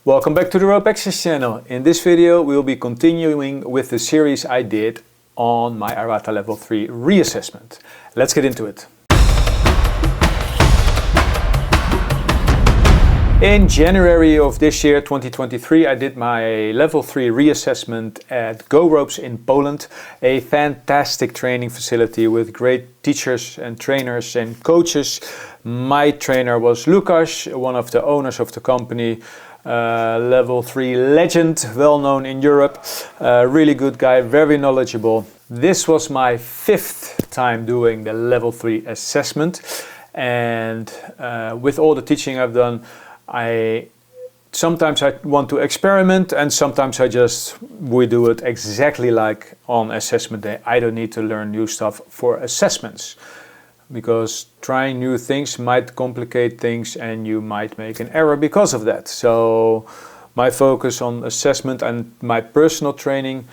Welcome back to the Rope Access channel. In this video we will be continuing with the series I did on my IRATA Level 3 reassessment. Let's get into it. In January of this year, 2023, I did my Level 3 reassessment at Go Ropes in Poland, a fantastic training facility with great teachers and trainers and coaches. My trainer was Lukas, one of the owners of the company. Level 3 legend, well known in Europe, really good guy, very knowledgeable. This was my 5th time doing the Level 3 assessment, and with all the teaching I've done, sometimes I want to experiment, and sometimes we do it exactly like on assessment day. I don't need to learn new stuff for assessments, because trying new things might complicate things and you might make an error because of that. So my focus on assessment and my personal training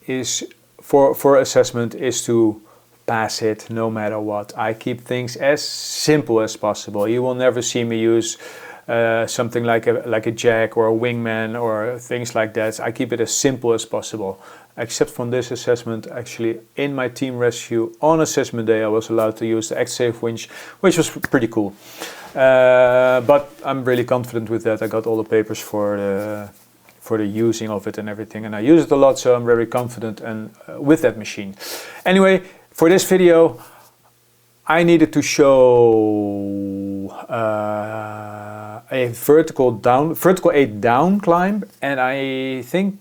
is for assessment is to pass it no matter what. I keep things as simple as possible. You will never see me use something like a jack or a wingman or things like that. I keep it as simple as possible. Except from this assessment, actually in my team rescue on assessment day I was allowed to use the X-Safe winch, which was pretty cool. But I'm really confident with that. I got all the papers for the using of it and everything, and I use it a lot, so I'm very confident and with that machine. Anyway, for this video I needed to show a vertical 8 down climb, and I think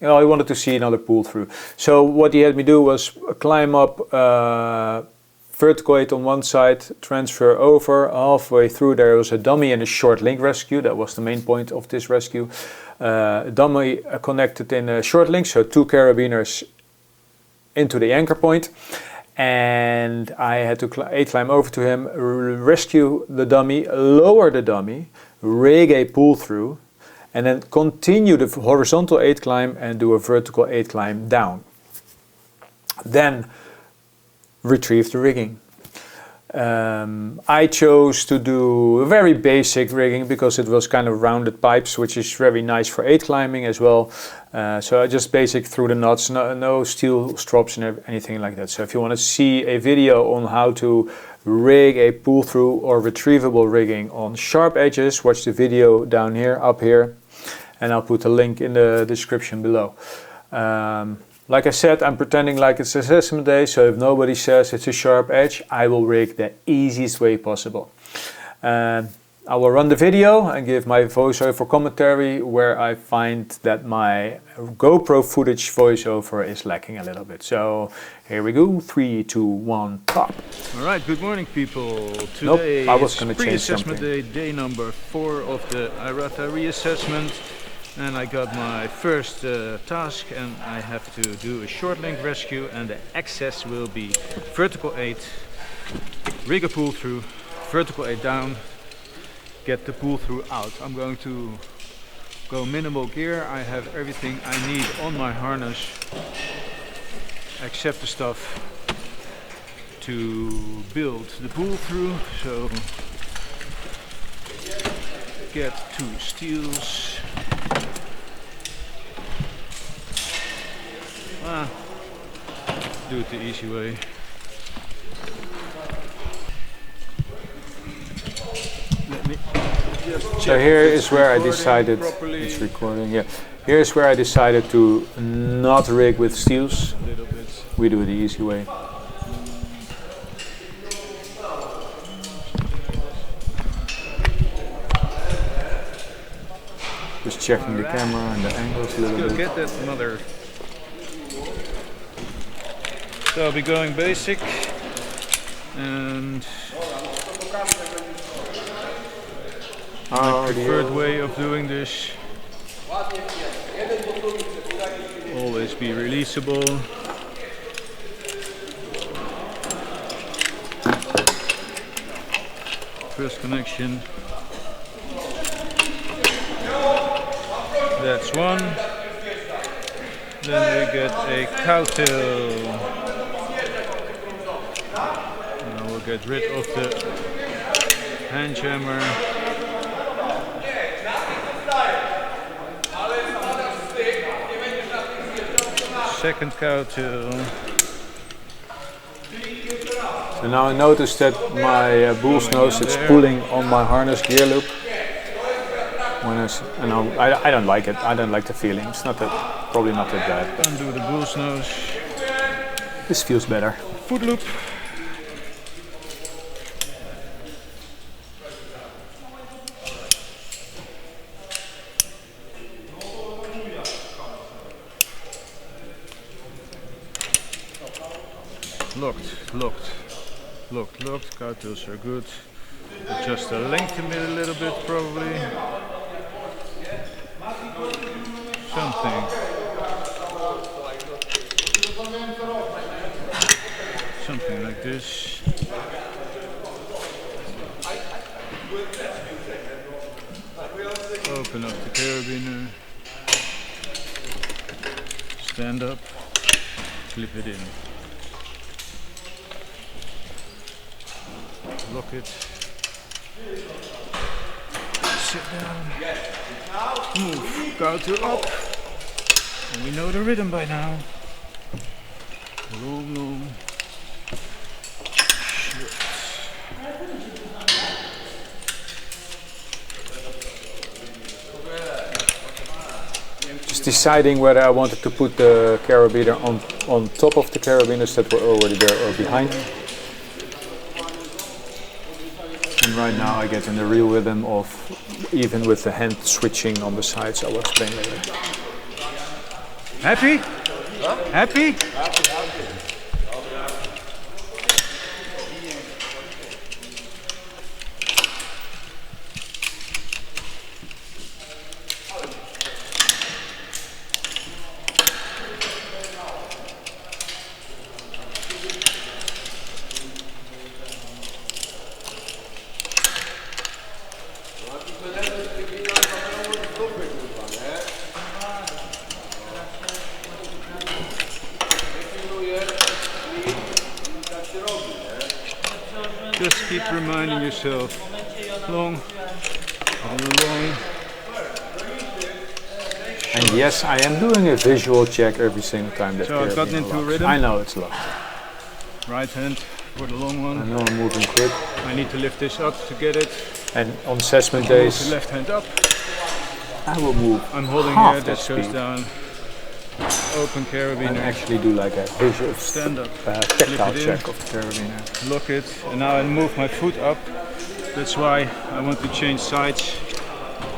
I wanted to see another pull through. So what he had me do was climb up vertical 8 on one side, transfer over. Halfway through there was a dummy and a short link rescue. That was the main point of this rescue. Dummy connected in a short link, so 2 carabiners into the anchor point. And I had to climb over to him, rescue the dummy, lower the dummy, rig a pull through, and then continue the horizontal 8 climb and do a vertical 8 climb down. Then retrieve the rigging. I chose to do a very basic rigging because it was kind of rounded pipes, which is very nice for 8 climbing as well. So I just basic through the nuts, no steel strops and anything like that. So if you want to see a video on how to rig a pull through or retrievable rigging on sharp edges, watch the video down here, up here, and I'll put a link in the description below. Like I said, I'm pretending like it's assessment day, so if nobody says it's a sharp edge, I will rig the easiest way possible. I will run the video and give my voiceover commentary where I find that my GoPro footage voiceover is lacking a little bit. So here we go, 3, 2, 1, pop. Alright, good morning people. Today is pre-assessment day, day number 4 of the IRATA reassessment. And I got my first task, and I have to do a short link rescue, and the access will be vertical 8, rig a pull through, vertical 8 down, get the pull through out. I'm going to go minimal gear. I have everything I need on my harness except the stuff to build the pull through. So get 2 steels. Do it the easy way. Let me just so here is where I decided properly. It's recording. Yeah, here is where I decided to not rig with steels. We do it the easy way. Just checking the camera and the angles a little bit. Let's go get that mother. So I'll be going basic, and my preferred way of doing this, always be releasable. First connection, that's one. Then we get a cowtail. We'll get rid of the hand jammer. second cowtail. So now I notice that my bull's nose is pulling on my harness gear loop. When I don't like it. I don't like the feeling. It's not that, probably not that bad. But undo the bull's nose. This feels better. Foot loop. Locked. Cowtails are good. Adjust the length a little bit, probably. Something like this. Open up the carabiner. Stand up. Clip it in. Lock it. Sit down. Move. Cowtail up. And we know the rhythm by now. Long. Just deciding whether I wanted to put the carabiner on top of the carabiners that were already there or behind. And right now I get in the real rhythm of even with the hand switching on the sides. I will explain later. Happy? Huh? Happy? Just keep reminding yourself, long. And yes, I am doing a visual check every single time that so I've gotten into a rhythm. I know it's locked. Right hand for the long one. I know I'm moving quick. I need to lift this up to get it. And on assessment days, move the left hand up. I will move. I'm holding half here, that this goes speed. Down. Open carabiner. And actually do like a visual stand up. Tactile check of the carabiner. Lock it, and now I move my foot up. That's why I want to change sides.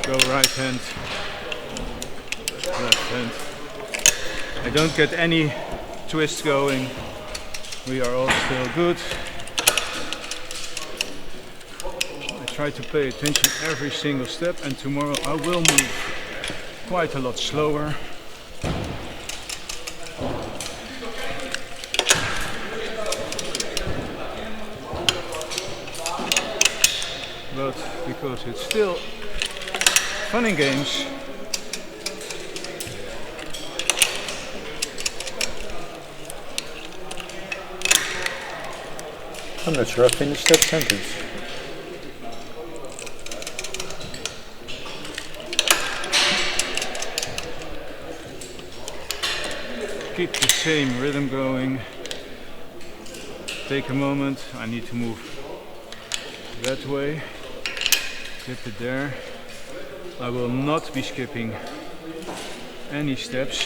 Go right hand, left hand. I don't get any twist going. We are all still good. I try to pay attention every single step, and tomorrow I will move quite a lot slower. But because it's still fun and games, I'm not sure I finished that sentence. keep the same rhythm going. Take a moment, I need to move that way. Clip it there. I will not be skipping any steps.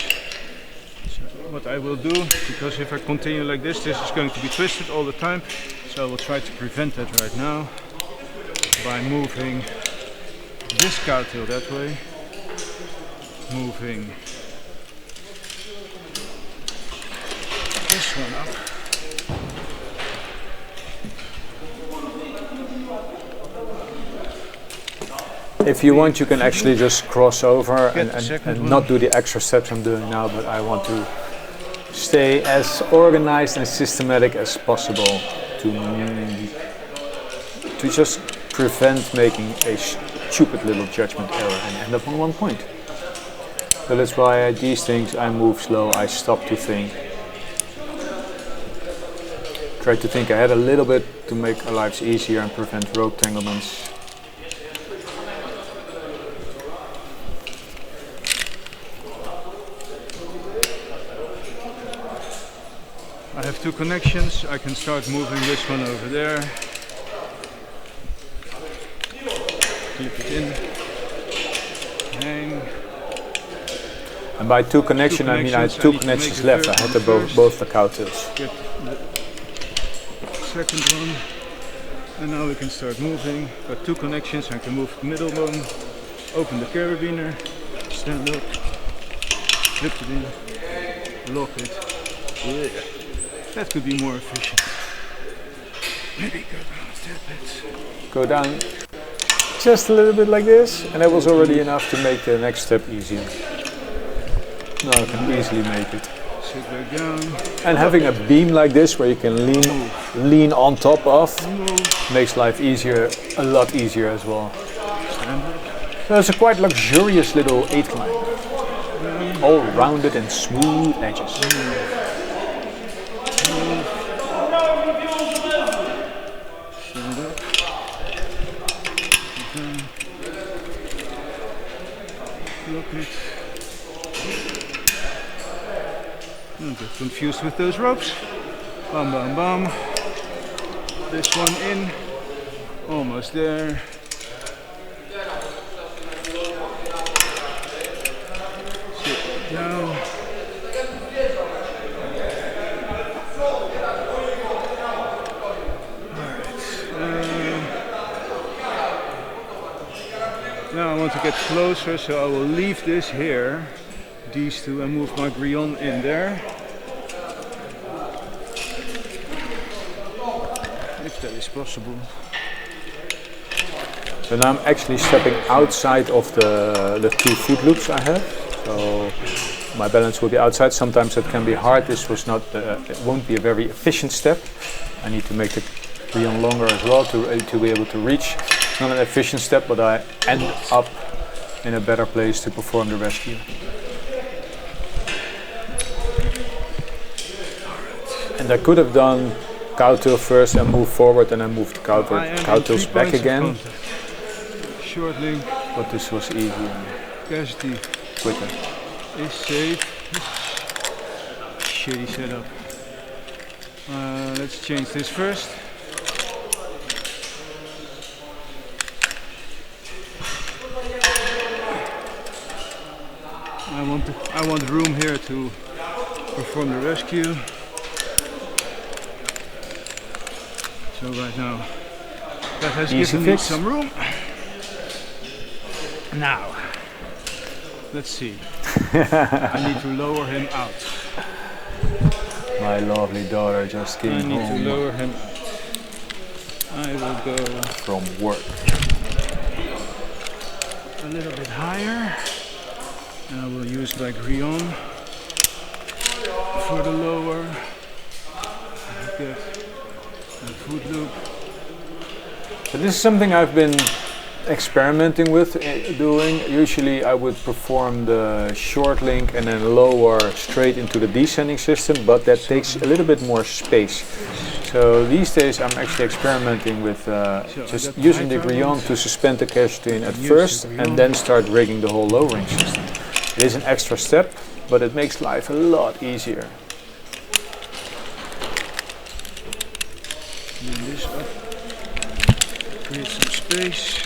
So what I will do, because if I continue like this is going to be twisted all the time. So I will try to prevent that right now by moving this cowtail that way, moving this one up. If you want, you can actually just cross over and not do the extra steps I'm doing now, but I want to stay as organized and systematic as possible to just prevent making a stupid little judgment error and end up on one point. So that's why these things I move slow, I stop to think. Try to think ahead a little bit to make our lives easier and prevent rope tanglements. 2 connections, I can start moving this one over there. Clip it in. Hang. And by 2 connections, I mean I had 2 connections left. I had to both the cowtails. Get the second one. And now we can start moving. Got 2 connections, I can move the middle one. Open the carabiner. Stand up. Flip it in. Lock it. Yeah. That could be more efficient. Maybe go down a step bit. Go down just a little bit like this, and that was already enough to make the next step easier. Now I can easily make it. Sit back down. And having a beam like this where you can lean on top of makes life easier, a lot easier as well. So it's a quite luxurious little 8 climb. All rounded and smooth edges. Look it. Don't get confused with those ropes. Bam, bam, bam. This one in. Almost there. Sit down. Now I want to get closer, so I will leave this here, these 2, and move my Grillon in there. If that is possible. So now I'm actually stepping outside of the 2 foot loops I have. So my balance will be outside. Sometimes it can be hard. This was not, it won't be a very efficient step. I need to make the Grillon longer as well to be able to reach. Not an efficient step, but I end up in a better place to perform the rescue. And I could have done cowtail first and move forward, and then move the cowtails back again. Short link. But this was easier. Casualty. Quicker. Is safe. Shitty setup. Let's change this first. I want room here to perform the rescue. So right now that has given me some room. Now let's see. I need to lower him out. My lovely daughter just came home. I need to lower him out. I will go from work a little bit higher. And I will use my Grillon for the lower. Get a foot loop. So this is something I've been experimenting with doing. Usually I would perform the short link and then lower straight into the descending system, but that takes a little bit more space. So these days I'm actually experimenting with just using the Grillon to suspend the casualty at first and then start rigging the whole lowering system. It is an extra step, but it makes life a lot easier. Move this up, create some space.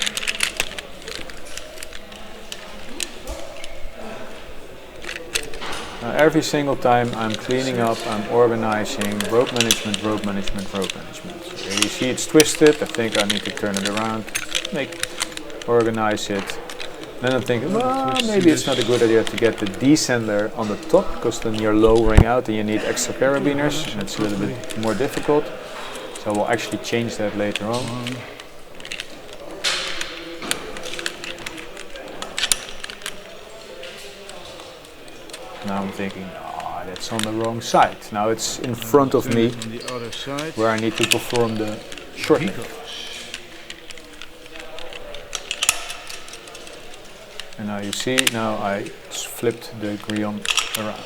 Now every single time I'm cleaning up, I'm organizing rope management, rope management, rope management. So you see it's twisted, I think I need to turn it around, organize it. Then I'm thinking, well, maybe it's not a good idea to get the descender on the top, because then you're lowering out and you need extra carabiners, and it's a little bit more difficult. So we'll actually change that later on. Now I'm thinking, oh, that's on the wrong side. Now it's in front of me, on the other side, where I need to perform the short link. And now you see, now I flipped the Grillon around.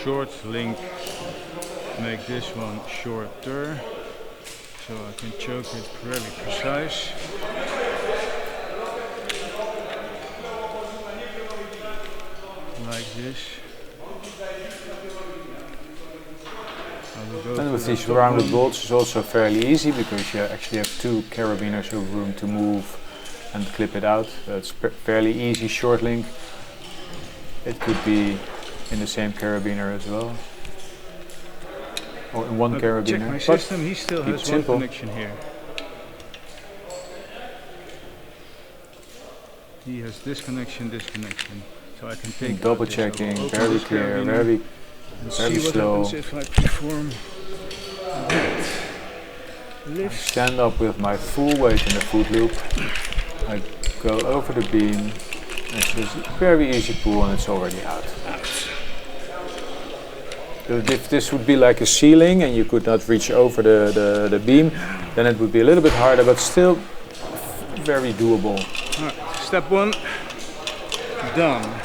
Short link make this one shorter, so I can choke it very precise. Like this. And with these rounded bolts it's also fairly easy because you actually have two carabiners of room to move and clip it out. So it's fairly easy short link. It could be in the same carabiner as well, or in one carabiner. Check my system, he still has one connection here. He has this connection, so I can take double checking, very clear, very see slow. What happens if I perform I stand up with my full weight in the foot loop. I go over the beam. It's just a very easy pull and it's already out. If this would be like a ceiling and you could not reach over the beam, then it would be a little bit harder, but still very doable. Alright, step one, done.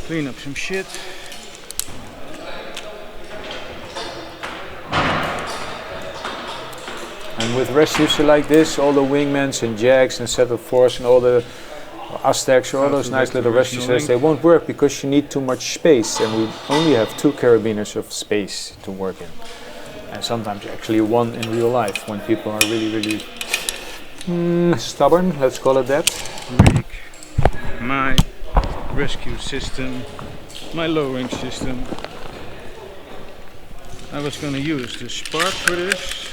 Clean up some shit. And with rescues like this, all the wingmans and jacks and set of force and all the Aztecs or all those nice little rescue sets, they won't work because you need too much space, and we only have two carabiners of space to work in. And sometimes actually one in real life when people are really stubborn, let's call it that. Rig my rescue system, my lowering system. I was going to use the spark for this.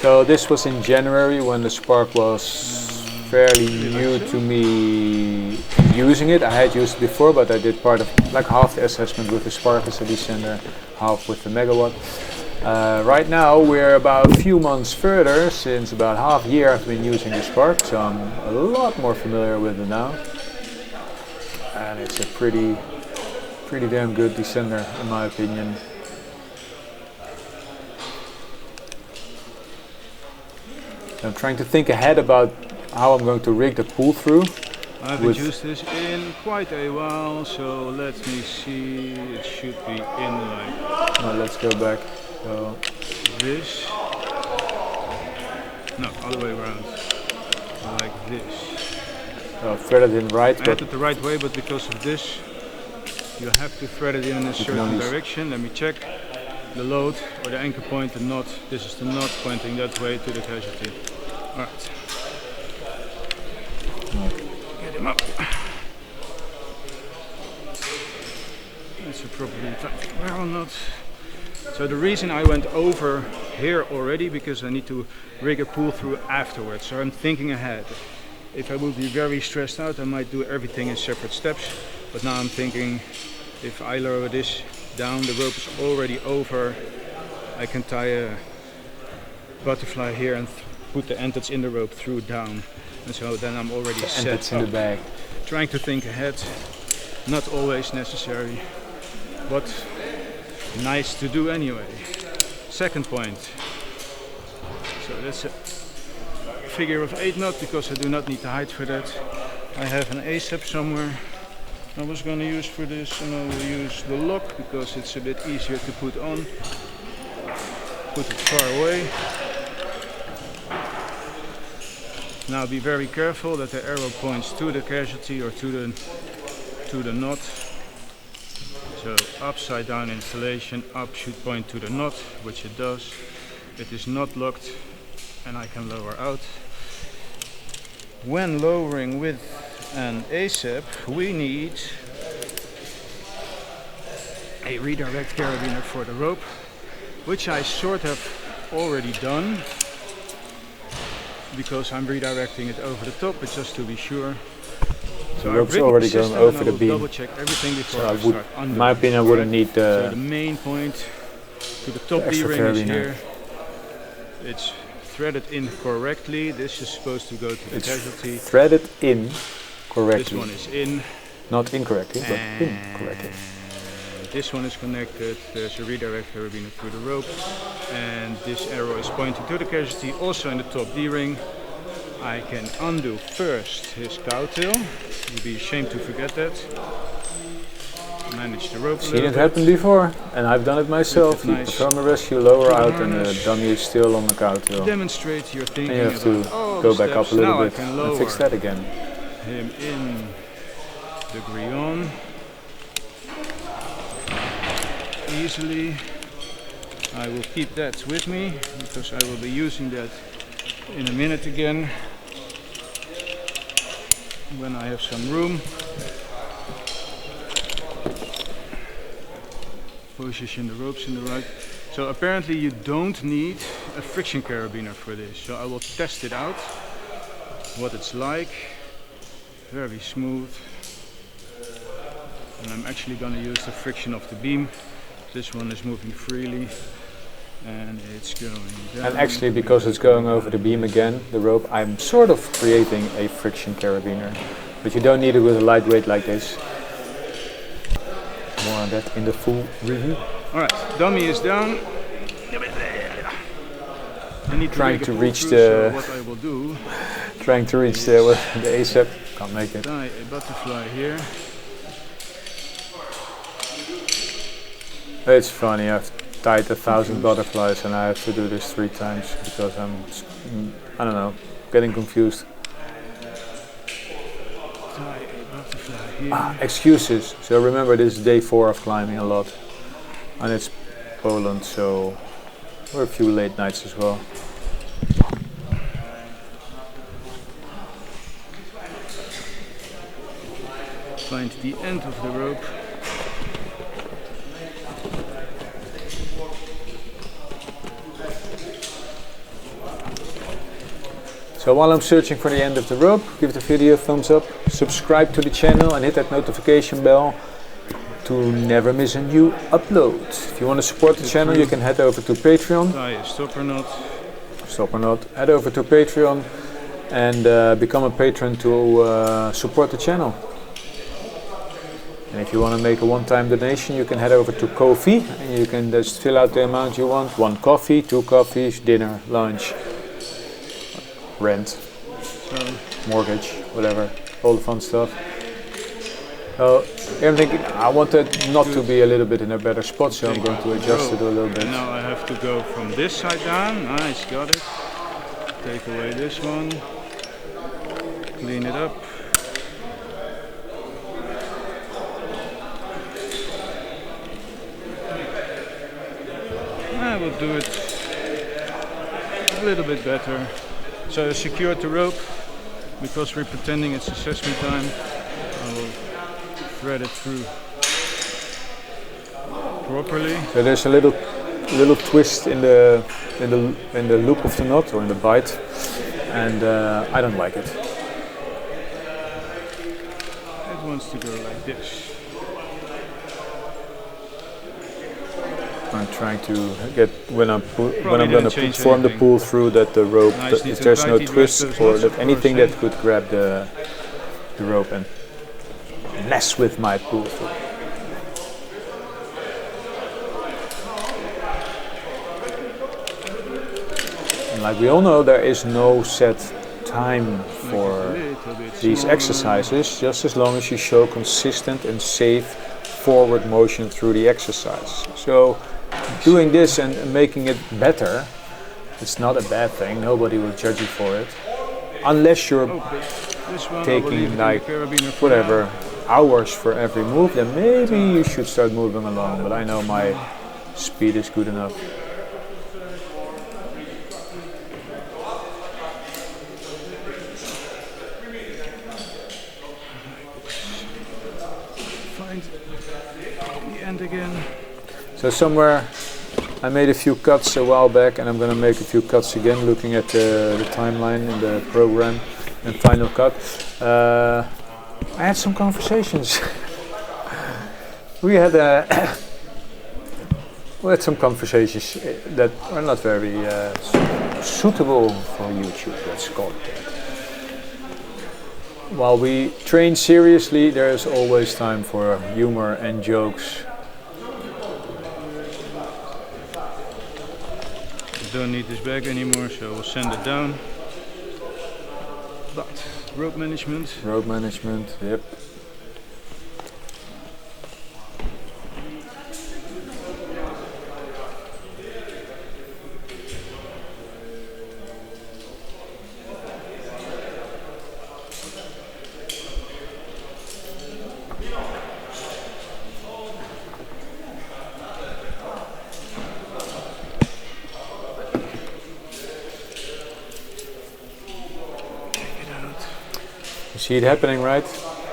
So this was in January when the spark was fairly new to me using it. I had used it before, but I did part of like half the assessment with the spark as a descender, half with the megawatt. Right now we're about a few months further, since about half a year I've been using the spark, so I'm a lot more familiar with it now. And it's a pretty damn good descender in my opinion. I'm trying to think ahead about how I'm going to rig the pull through. I haven't used this in quite a while, so let me see. It should be in like. No, let's go back. So this. No, other way around. Like this. So thread it in right. I had it the right way, but because of this, you have to thread it in a certain direction. Let me check. The load or the anchor point, the knot. This is the knot pointing that way to the casualty. Alright. Get him up. That's a properly tight barrel knot. So the reason I went over here already, because I need to rig a pull through afterwards. So I'm thinking ahead. If I would be very stressed out, I might do everything in separate steps. But now I'm thinking, if I lower this down, the rope is already over, I can tie a butterfly here and put the end that's in the rope through down, and so then I'm already set in the bag. Trying to think ahead, not always necessary, but nice to do anyway. Second point, so that's a figure of 8 knot because I do not need the height for that. I have an ASAP somewhere I was going to use for this, and I will use the lock because it's a bit easier to put on. Put it far away. Now be very careful that the arrow points to the casualty or to the knot. So upside down installation, up should point to the knot, which it does. It is not locked and I can lower out. When lowering with an ASAP, we need a redirect carabiner for the rope, which I sort of already done because I'm redirecting it over the top, but just to be sure. So the rope's already going over the beam. Double check everything before so I start under. In my opinion, I wouldn't need so the main point to the top D-ring is here. It's threaded in correctly. This is supposed to go to the casualty. Threaded in correctly. This one is in. Not incorrectly, but incorrectly. This one is connected. There's a redirect carabiner through the rope. And this arrow is pointing to the casualty, also in the top D-ring. I can undo first his cowtail. You'd be ashamed to forget that. manage the rope. Seen it happen before, and I've done it myself. You perform a rescue, lower out, and the dummy is still on the cowtail. Demonstrate your thinking. And you have to go back up a little bit and fix that again. Him in the Grillon easily. I will keep that with me because I will be using that in a minute again when I have some room. Position the ropes in the right. So apparently you don't need a friction carabiner for this. So I will test it out, what it's like. Very smooth. And I'm actually going to use the friction of the beam. This one is moving freely. And it's going down. And actually, because it's going over the beam again, the rope, I'm sort of creating a friction carabiner. But you don't need it with a lightweight like this. More on that in the full review. Alright, dummy is down. I need trying to reach the... So what I will do... Trying to reach the ASAP. Can't make it. Tie a butterfly here. It's funny, I've tied 1,000 butterflies and I have to do this 3 times because I'm, I don't know, getting confused. Tie a butterfly here. Excuses. So remember, this is day 4 of climbing a lot. And it's Poland, so we're a few late nights as well. Find the end of the rope. So while I'm searching for the end of the rope, give the video a thumbs up, subscribe to the channel and hit that notification bell to never miss a new upload. If you want to support the channel, you can head over to Patreon. Tie a stopper knot. Stopper knot. Head over to Patreon and become a patron to support the channel. And if you want to make a one-time donation, you can head over to Ko-fi and you can just fill out the amount you want. 1 coffee, 2 coffees, dinner, lunch, rent, mortgage, whatever, all the fun stuff. So I'm thinking I want it not to be a little bit in a better spot, so I'm going to adjust it a little bit. Now I have to go from this side down. Nice, got it. Take away this one. Clean it up. I will do it a little bit better. So I secured the rope because we're pretending it's assessment time. I will thread it through properly. So there's a little twist in the loop of the knot or in the bite, and I don't like it. It wants to go like this. I'm trying to get when I'm going to form the pull through that the rope, if there's no twist or anything that could grab the rope and mess with my pull through. And like we all know, there is no set time for these exercises, just as long as you show consistent and safe forward motion through the exercise. So doing this and making it better, it's not a bad thing. Nobody will judge you for it, unless you're taking like whatever hours for every move. Then maybe you should start moving along. But I know my speed is good enough. Find the end again. So somewhere I made a few cuts a while back, and I'm going to make a few cuts again, looking at the timeline in the program and Final Cut. I had some conversations. we had some conversations that are not very suitable for YouTube, let's call it that. While we train seriously, there is always time for humor and jokes. Don't need this bag anymore, so we'll send it down. But rope management. Rope management, yep. You see it happening, right?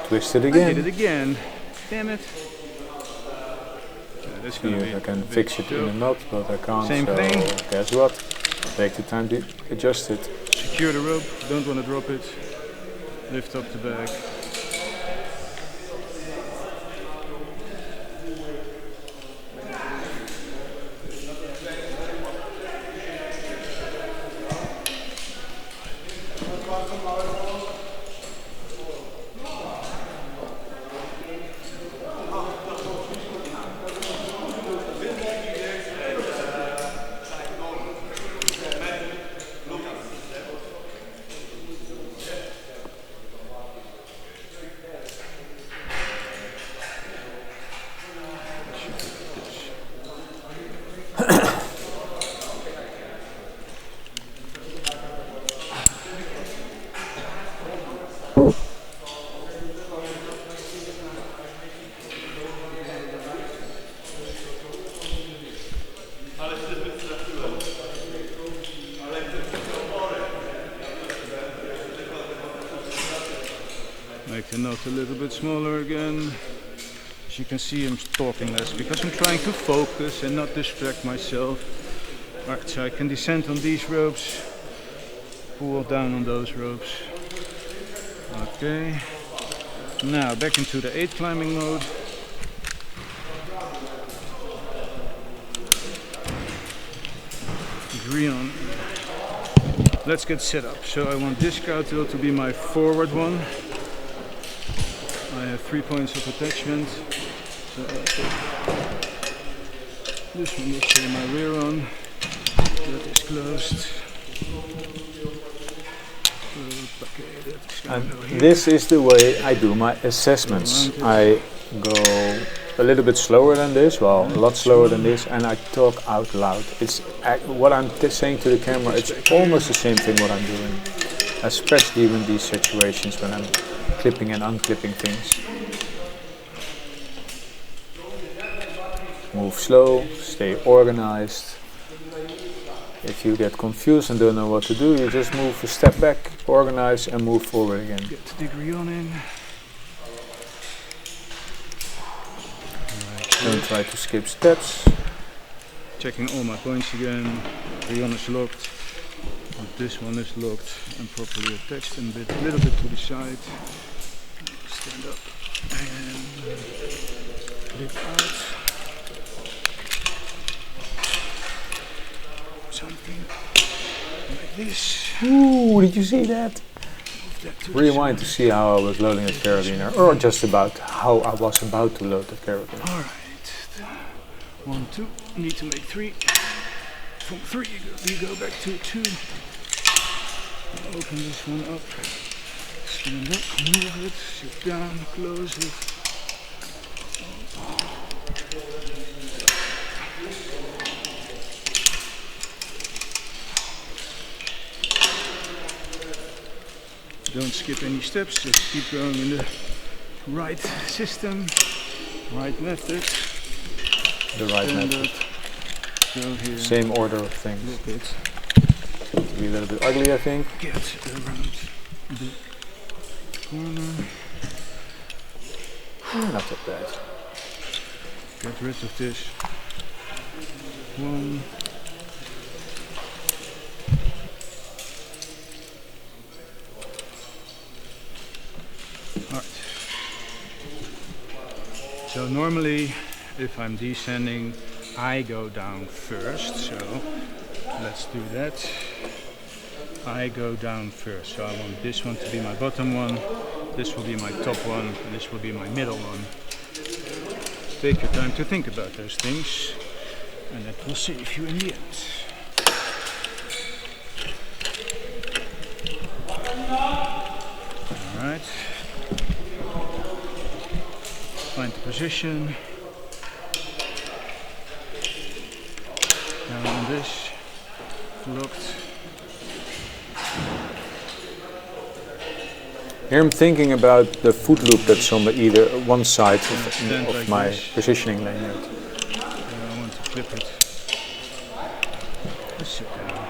Twist it again. I did it again. Damn it. That's See if I can fix it in the knot, but I can't. Same so thing. Guess what? Take the time to adjust it. Secure the rope. Don't want to drop it. Lift up the bag. Make the knot a little bit smaller again. As you can see, I'm talking less because I'm trying to focus and not distract myself. Alright, so I can descend on these ropes, pull down on those ropes. Okay. Now back into the 8 climbing mode. Grillon. Let's get set up. So I want this cowtail to be my forward one. I have 3 points of attachment. So I'll take this one will stay my rear one. That is closed. Okay, that is and this is the way I do my assessments. I go a little bit slower than this, well, a lot slower than this, and I talk out loud. It's what I'm saying to the camera. It's almost the same thing what I'm doing, especially in these situations when I'm clipping and unclipping things. Move slow, stay organized. If you get confused and don't know what to do, you just move a step back, organize, and move forward again. Get the Grillon in. Don't try to skip steps. Checking all my points again. Grillon is locked. This one is locked and properly attached and a little bit to the side. Stand up and clip out. Something like this. Ooh, did you see that? Rewind to see how I was loading the carabiner, or just about how I was about to load the carabiner. Alright. 1, 2. Need to make 3. From 3 you go back to 2. Open this one up. Stand up, move it, sit down, close it. Don't skip any steps, just keep going in the right system, right method. The right method. Go here. Same order of things. Look it. It's going to be a little bit ugly, I think. Get around the corner. Not that bad. Get rid of this. 1. Alright. So normally if I'm descending I go down first, so let's do that. I go down first, so I want this one to be my bottom one, this will be my top one, and this will be my middle one. Take your time to think about those things, and that will save you in the end. Alright. Find the position. Down on this. Locked. Here I'm thinking about the foot loop that's on either one side of like my this. positioning lanyard. I want to clip it. Let's sit down.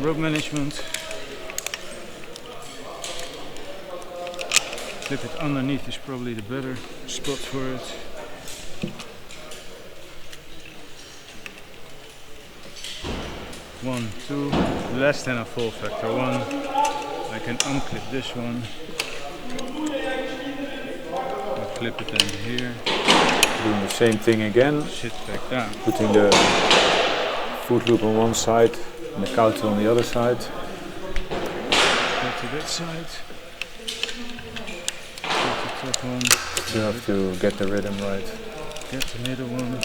Rope management. clip it underneath is probably the better spot for it. One, two, less than a full factor one. I can unclip this one. I'll clip it in here. Doing the same thing again. Sit back down. Putting the foot loop on one side and the cow tail on the other side. Go to that side. Get the top one. You have to get the rhythm right. Get the middle one.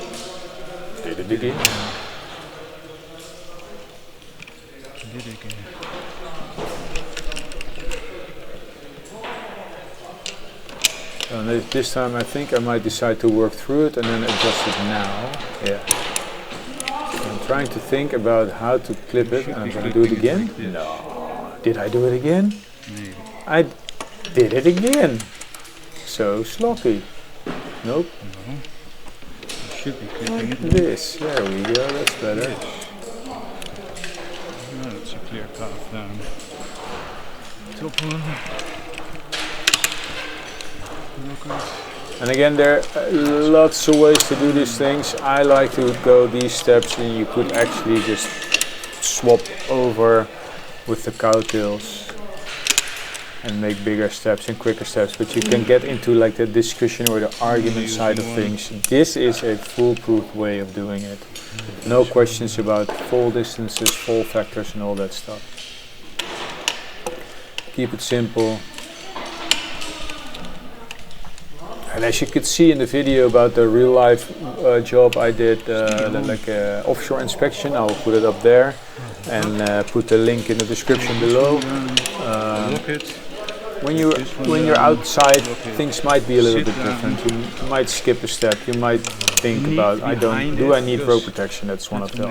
Did it again. Did it again. And this time I think I might decide to work through it and then adjust it now. Yeah. So I'm trying to think about how to clip it. And I'm going to do it again. No. Did I do it again? Maybe. I did it again. So sloppy. Nope. No. You should be clipping Like it. this. There we go. That's better. Now it's a clear path down. Top one. And again, there are lots of ways to do these things. I like to go these steps, and you could actually just swap over with the cowtails and make bigger steps and quicker steps. But you can get into like the discussion or the argument side of things. This is a foolproof way of doing it. No questions about fall distances, fall factors, and all that stuff. Keep it simple. And as you could see in the video about the real life job I did, like offshore inspection, I'll put it up there and put the link in the description below. When you're outside, things might be a little bit different. You might skip a step. You might think about, do I need rope protection? That's one of the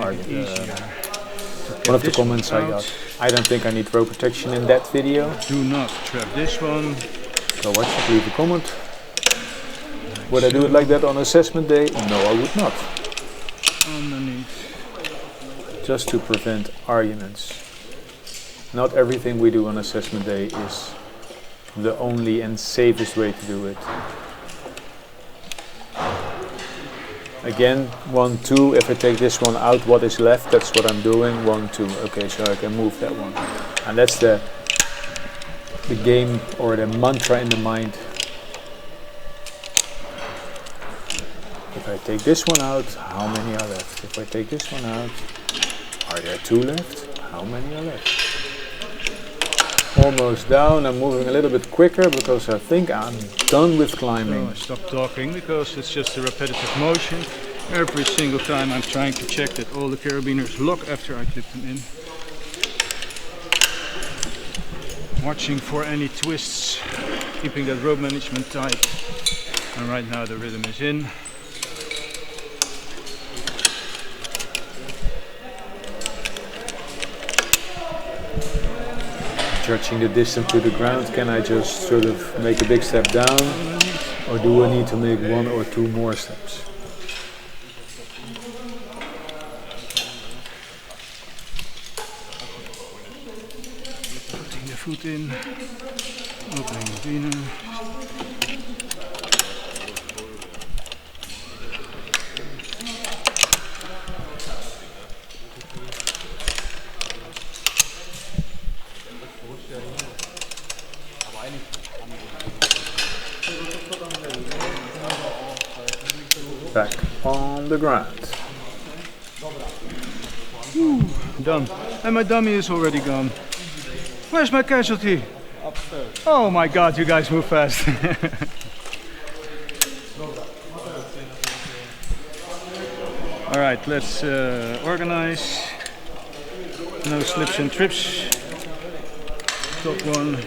comments I got. I don't think I need rope protection in that video. Do not trap this one. So watch it, leave a comment. Would I do it like that on assessment day? No, I would not. Underneath. Just to prevent arguments. Not everything we do on assessment day is the only and safest way to do it. Again, 1, 2, if I take this one out, what is left, that's what I'm doing, 1, 2. Okay, so I can move that one. And that's the game or the mantra in the mind. If I take this one out, how many are left? If I take this one out, are there 2 left? How many are left? Almost down. I'm moving a little bit quicker because I think I'm done with climbing. So I stop talking because it's just a repetitive motion. Every single time I'm trying to check that all the carabiners lock after I clip them in. Watching for any twists, keeping that rope management tight. And right now the rhythm is in. Judging the distance to the ground, can I just sort of make a big step down, or do I need to make 1 or 2 more steps? Putting the foot in, opening the vena. Back on the ground. Done. And my dummy is already gone. Where's my casualty? Upstairs. Oh my god, you guys move fast. Alright, let's organize. No slips and trips. Top one.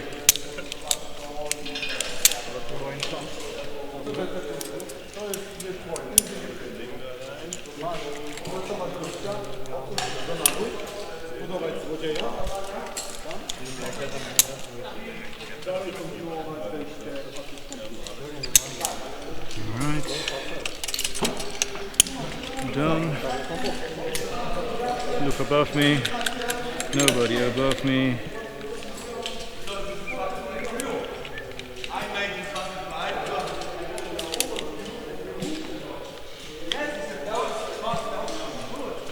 Alright. Done. Look above me. Nobody above me.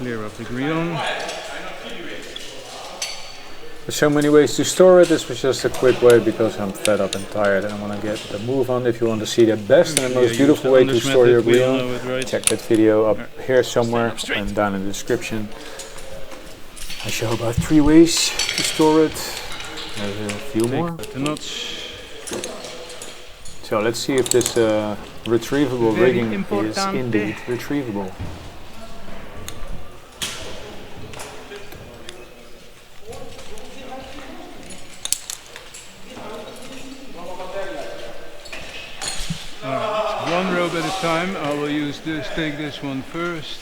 clear up the Grillon. There's so many ways to store it. This was just a quick way because I'm fed up and tired and I want to get the move on. If you want to see the best and the most beautiful way to store your Grillon, right? Check that video up here somewhere and down in the description. I show about 3 ways to store it. There's a few more. The nuts. So let's see if this retrievable rigging is indeed retrievable. One rope at a time. I will use this. Take this one first.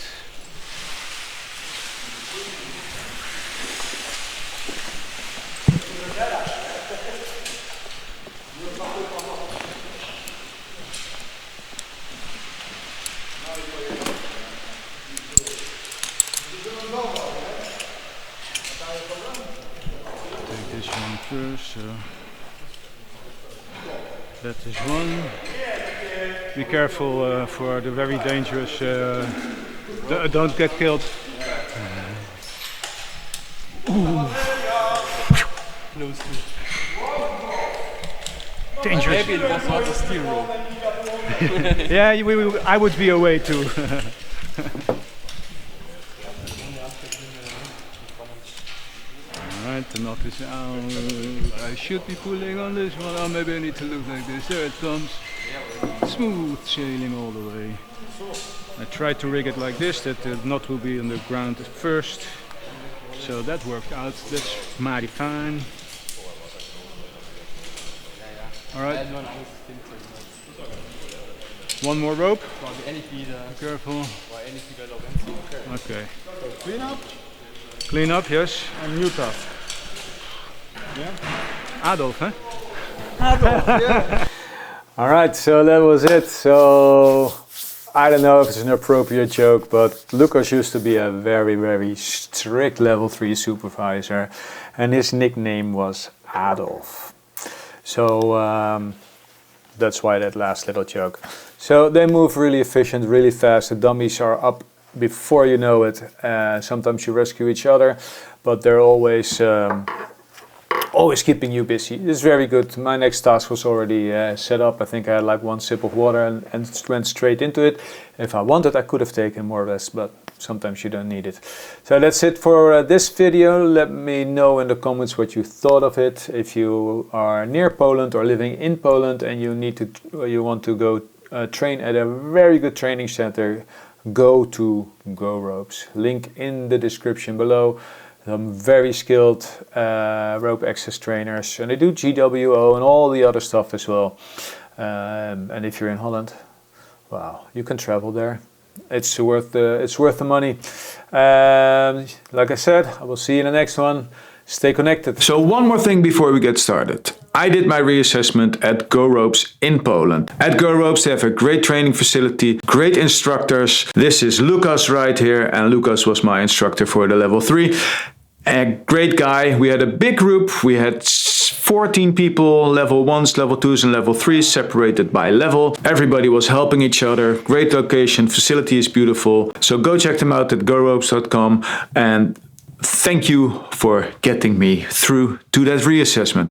Take this one first. So that is one. Be careful for the very dangerous. Don't get killed. Close to. Dangerous. Maybe it was not a steel rope. Yeah, I would be away too. Alright, the knot is out. I should be pulling on this one. Oh, maybe I need to look like this. There it comes. Smooth sailing all the way. I tried to rig it like this, that the knot will be on the ground first. So that worked out. That's mighty fine. Alright. One more rope. Be careful. Okay. Clean up. Clean up, yes. And new task. Yeah. Adolf, huh? Adolf, yeah. Alright, so that was it. So I don't know if it's an appropriate joke, but Lucas used to be a very, very strict level 3 supervisor and his nickname was Adolf. So that's why that last little joke. So they move really efficient, really fast. The dummies are up before you know it. Sometimes you rescue each other, but they're always keeping you busy. It's very good. My next task was already set up. I think I had like 1 sip of water and went straight into it. If I wanted, I could have taken more rest, but sometimes you don't need it. So that's it for this video. Let me know in the comments what you thought of it. If you are near Poland or living in Poland and you want to go train at a very good training center, go to Go Ropes. Link in the description below. Some very skilled rope access trainers, and they do GWO and all the other stuff as well. And if you're in Holland, wow, you can travel there. It's worth the money. Like I said, I will see you in the next one. Stay connected. So one more thing before we get started. I did my reassessment at Go Ropes in Poland. At Go Ropes they have a great training facility, great instructors. This is Lucas right here, and Lucas was my instructor for the level 3. A great guy. We had a big group. We had 14 people, level 1s, level 2s and level 3s, separated by level. Everybody was helping each other. Great location, facility is beautiful. So go check them out at goropes.com, and thank you for getting me through to that reassessment.